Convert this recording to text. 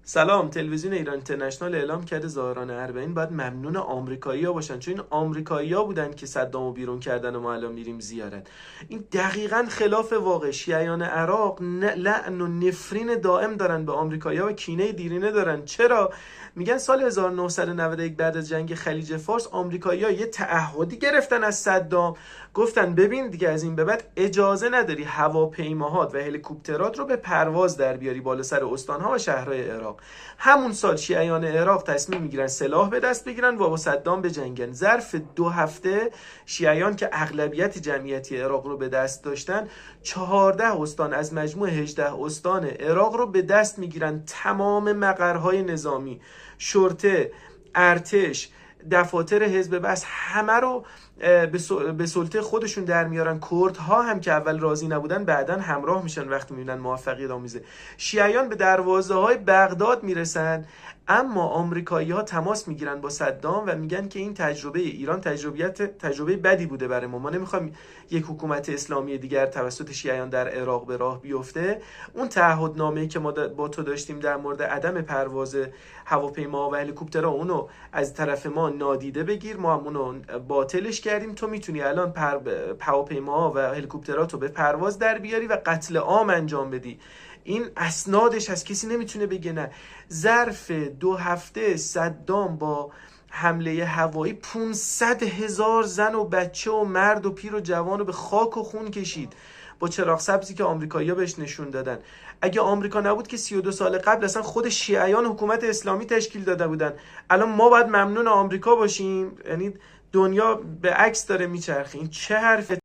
سلام. تلویزیون ایران اینترنشنال اعلام کرده ظاهران اربعین باید ممنون آمریکایی‌ها باشن، چون این آمریکایی‌ها بودن که صدامو بیرون کردن و ما الان میریم زیارت. این دقیقاً خلاف واقع. شیعیان عراق لعن و نفرین دائم دارن به آمریکایی‌ها و کینه دیرینه دارن. چرا؟ میگن سال 1991 بعد از جنگ خلیج فارس آمریکایی‌ها یه تعهدی گرفتن از صدام، گفتن ببین دیگه از این به بعد اجازه نداری هواپیماهات و هلیکوپترات رو به پرواز در بیاری بالا سر استان‌ها و شهرهای عراق. همون سال شیعیان عراق تصمیم میگیرن سلاح به دست بگیرن و با صدام بجنگن. ظرف 2 هفته شیعیان که اغلبیت جمعیتی عراق رو به دست داشتن 14 استان از مجموع 18 استان عراق رو به دست میگیرن. تمام مقرهای نظامی، شرطه، ارتش، دفاتر حزب بس همه رو به سلطه خودشون در میارن. کردها هم که اول راضی نبودن بعداً همراه میشن وقتی میبینن موفقیت آمیزه. شیعیان به دروازه های بغداد میرسن، اما آمریکایی ها تماس میگیرن با صدام و میگن که این تجربه ایران تجربه بدی بوده برای ما نمیخوایم یک حکومت اسلامی دیگر توسط شیعیان در عراق به راه بیفته. اون تعهدنامه‌ای که ما با تو داشتیم در مورد عدم پرواز هواپیما و هلیکوپترها، اونو از طرف ما نادیده بگیر، ما هم اونو باطلش کردیم. تو میتونی الان هواپیما و هلیکوپتراتو به پرواز در بیاری و قتل عام انجام بدی. این اسنادش از کسی نمیتونه بگه نه. ظرف 2 هفته صدام با حمله هوایی 500,000 زن و بچه و مرد و پیر و جوان رو به خاک و خون کشید با چراغ سبزی که آمریکایی‌ها بهش نشون دادن. اگه آمریکا نبود که 32 سال قبل اصلا خود شیعیان حکومت اسلامی تشکیل داده بودن. الان ما باید ممنون آمریکا باشیم؟ یعنی دنیا به عکس داره میچرخه. این چه حرف